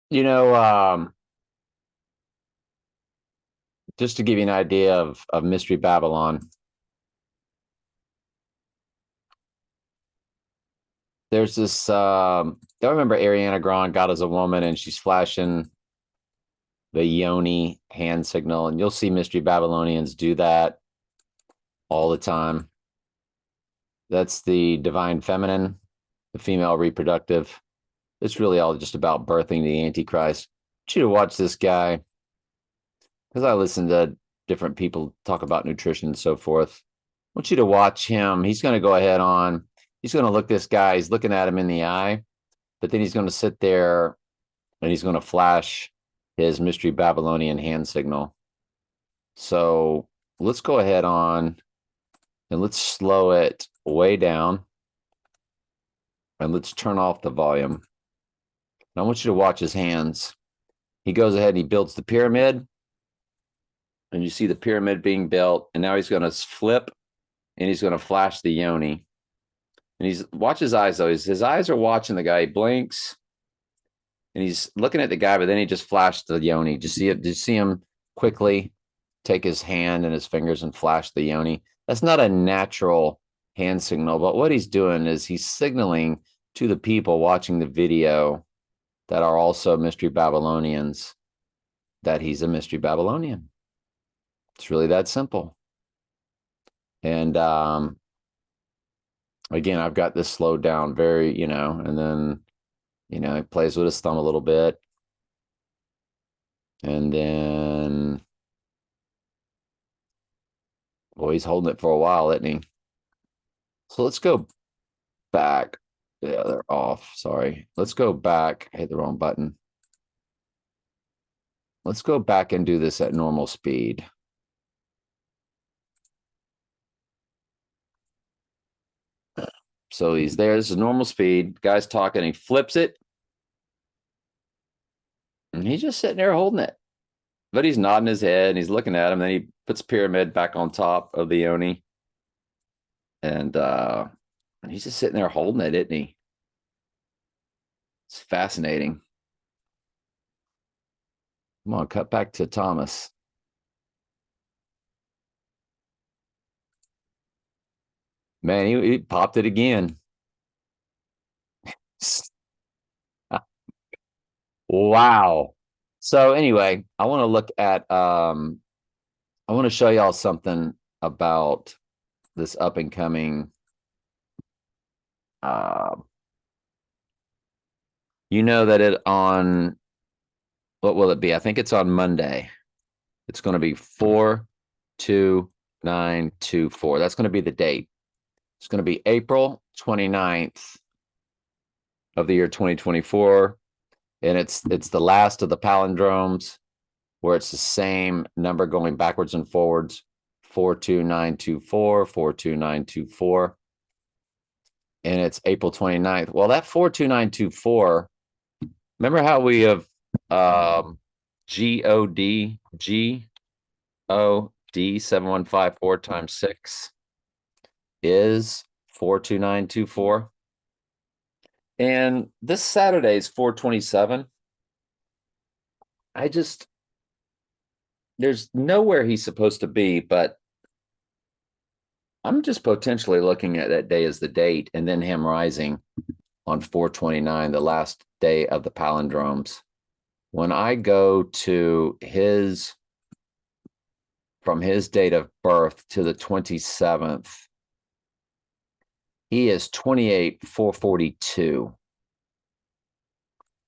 You know, just to give you an idea of Mystery Babylon, there's this I remember Ariana Grande got as a woman and she's flashing the Yoni hand signal, and you'll see Mystery Babylonians do that all the time. That's the divine feminine, the female reproductive. It's really all just about birthing the Antichrist. I want you to watch this guy because I listen to different people talk about nutrition and so forth. I want you to watch him. He's going to go ahead on, he's going to look this guy, he's looking at him in the eye, but then he's going to sit there and he's going to flash his Mystery Babylonian hand signal. So let's go ahead on and let's slow it way down and let's turn off the volume. And I want you to watch his hands. He goes ahead and he builds the pyramid, and you see the pyramid being built, and now he's going to flip and he's going to flash the Yoni. And he's watch his eyes though. His eyes are watching the guy. He blinks and he's looking at the guy, but then he just flashed the Yoni. Just see it, just see him quickly take his hand and his fingers and flash the Yoni. That's not a natural hand signal, but what he's doing is he's signaling to the people watching the video that are also Mystery Babylonians that he's a Mystery Babylonian. It's really that simple. And again, I've got this slowed down very, and then, he plays with his thumb a little bit. And then, boy, he's holding it for a while, isn't he? So let's go back. Yeah, they're off. Sorry. Let's go back. I hit the wrong button. Let's go back and do this at normal speed. So he's there. This is normal speed. Guy's talking. He flips it. And he's just sitting there holding it. But he's nodding his head and he's looking at him. Then he puts pyramid back on top of the Oni. And he's just sitting there holding it, isn't he? It's fascinating. Come on, cut back to Thomas. Man, he popped it again. Wow. So anyway, I want to look at I want to show y'all something about this up and coming uh you know that it on what will it be? I think it's on Monday. It's going to be 42924. That's going to be the date. It's going to be April 29th of the year 2024. And it's the last of the palindromes where it's the same number going backwards and forwards. 42924, 42924. And it's April 29th. Well, that 42924, remember how we have GOD 7154 times 6 is 42924. And this Saturday is 427. There's nowhere he's supposed to be, but I'm just potentially looking at that day as the date and then him rising on 429, the last day of the palindromes. When I go to from his date of birth to the 27th, he is 28,442.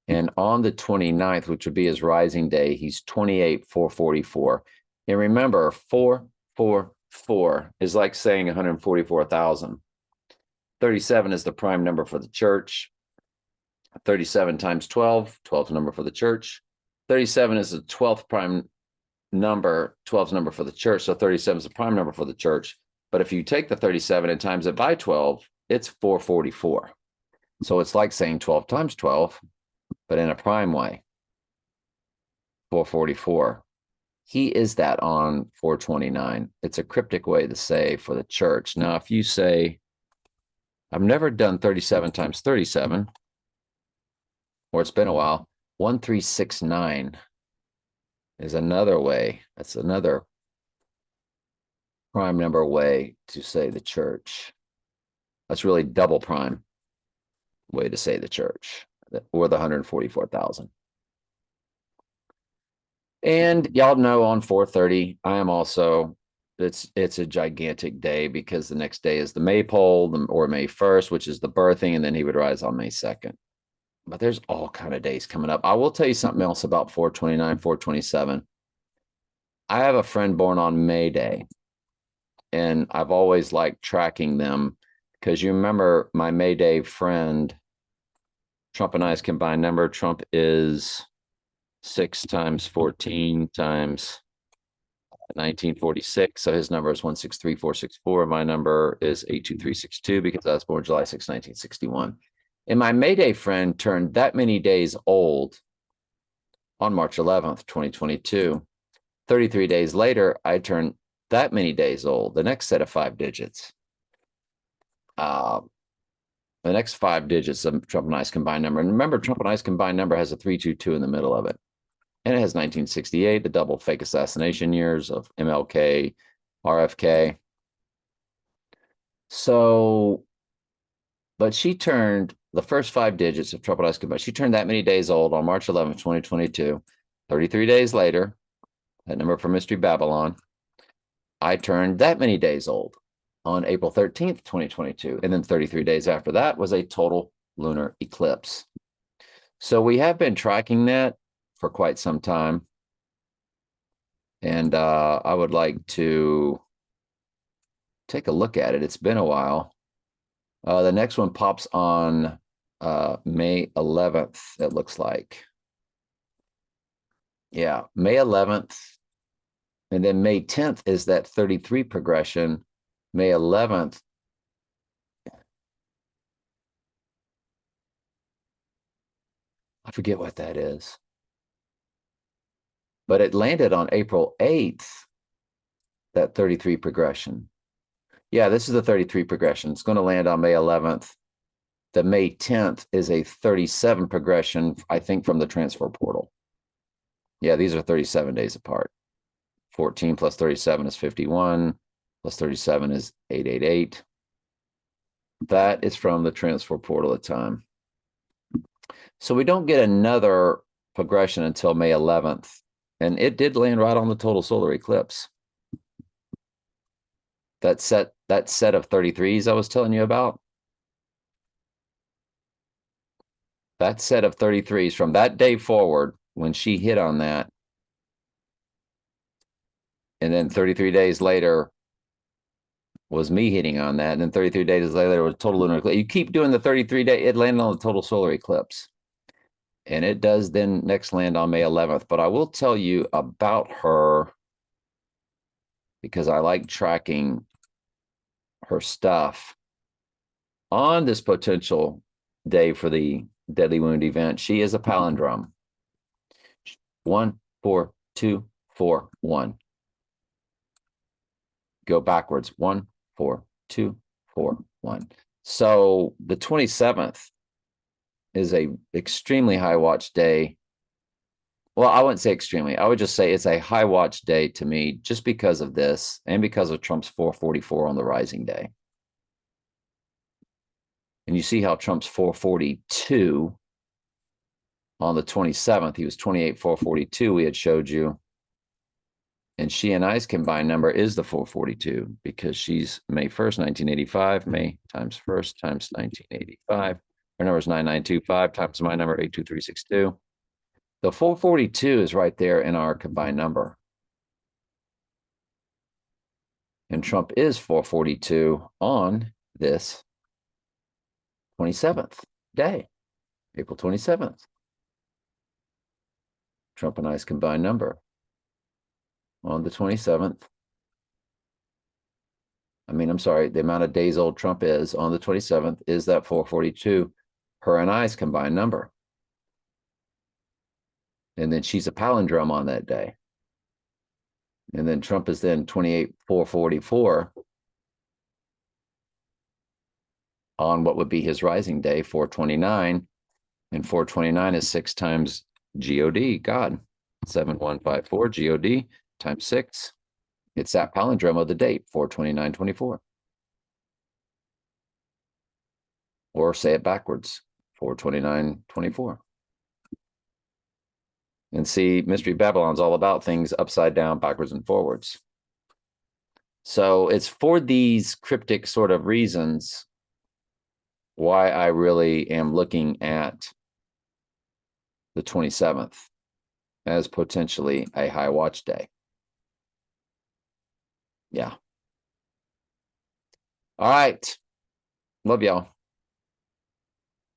And on the 29th, which would be his rising day, he's 28,444. And remember, 444 is like saying 144,000. 37 is the prime number for the church. 37 times 12, 12th number for the church. 37 is the 12th prime number, 12th number for the church. So 37 is the prime number for the church. But if you take the 37 and times it by 12, it's 444. So it's like saying 12 times 12, but in a prime way. 444. He is that on 429. It's a cryptic way to say for the church. Now, if you say, I've never done 37 times 37, or it's been a while, 1369 is another way. That's another prime number way to say the church. That's really double prime way to say the church, or the 144,000. And y'all know on 430, I am also, it's a gigantic day because the next day is the maypole, or May 1st, which is the birthing, and then he would rise on May 2nd. But there's all kind of days coming up. I will tell you something else about 429, 427. I have a friend born on May Day, and I've always liked tracking them because you remember my May Day friend, Trump and I's combined number. Trump is 6 times 14 times 1946. So his number is 163464. My number is 82362 because I was born July 6, 1961. And my May Day friend turned that many days old on March 11th, 2022. 33 days later, I turned that many days old, the next set of 5 digits. The next 5 digits of Trump and I's combined number. And remember, Trump and I's combined number has a 322 in the middle of it. And it has 1968, the double fake assassination years of MLK, RFK. So, but she turned the first 5 digits of Trump and I's combined. She turned that many days old on March 11th, 2022. 33 days later, that number for Mystery Babylon, I turned that many days old on April 13th, 2022. And then 33 days after that was a total lunar eclipse. So we have been tracking that for quite some time. And I would like to take a look at it. It's been a while. The next one pops on May 11th, it looks like. Yeah, May 11th. And then May 10th is that 33 progression. May 11th. I forget what that is. But it landed on April 8th, that 33 progression. Yeah, this is the 33 progression. It's going to land on May 11th. The May 10th is a 37 progression, I think, from the transfer portal. Yeah, these are 37 days apart. 14 plus 37 is 51, plus 37 is 888. That is from the transfer portal at time. So we don't get another progression until May 11th. And it did land right on the total solar eclipse. That set of 33s I was telling you about. That set of 33s from that day forward, when she hit on that, and then 33 days later was me hitting on that, and then 33 days later was total lunar eclipse. You keep doing the 33 day, it landed on the total solar eclipse. And it does then next land on May 11th. But I will tell you about her because I like tracking her stuff. On this potential day for the deadly wound event, she is a palindrome. 1 4 2 4 1. Go backwards. 1 4 2 4 1. So the 27th is a extremely high watch day. Well, I wouldn't say extremely. I would just say it's a high watch day to me just because of this and because of Trump's 444 on the rising day. And you see how Trump's 442 on the 27th, he was 28, 442, we had showed you. And she and I's combined number is the 442 because she's May 1st, 1985, May times 1st times 1985. Her number is 9925 times my number, 82362. The 442 is right there in our combined number. And Trump is 442 on this 27th day, April 27th. Trump and I's combined number on the 27th. I'm sorry, the amount of days old Trump is on the 27th is that 442, her and I's combined number. And then she's a palindrome on that day. And then Trump is then 28, 444 on what would be his rising day, 429. And 429 is 6 times God, God. 7154 God times 6. It's that palindrome of the date, 4/29/24. Or say it backwards, 4/29/24. And see, Mystery Babylon's all about things upside down, backwards, and forwards. So it's for these cryptic sort of reasons why I really am looking at the 27th as potentially a high watch day. Yeah. All right. Love y'all.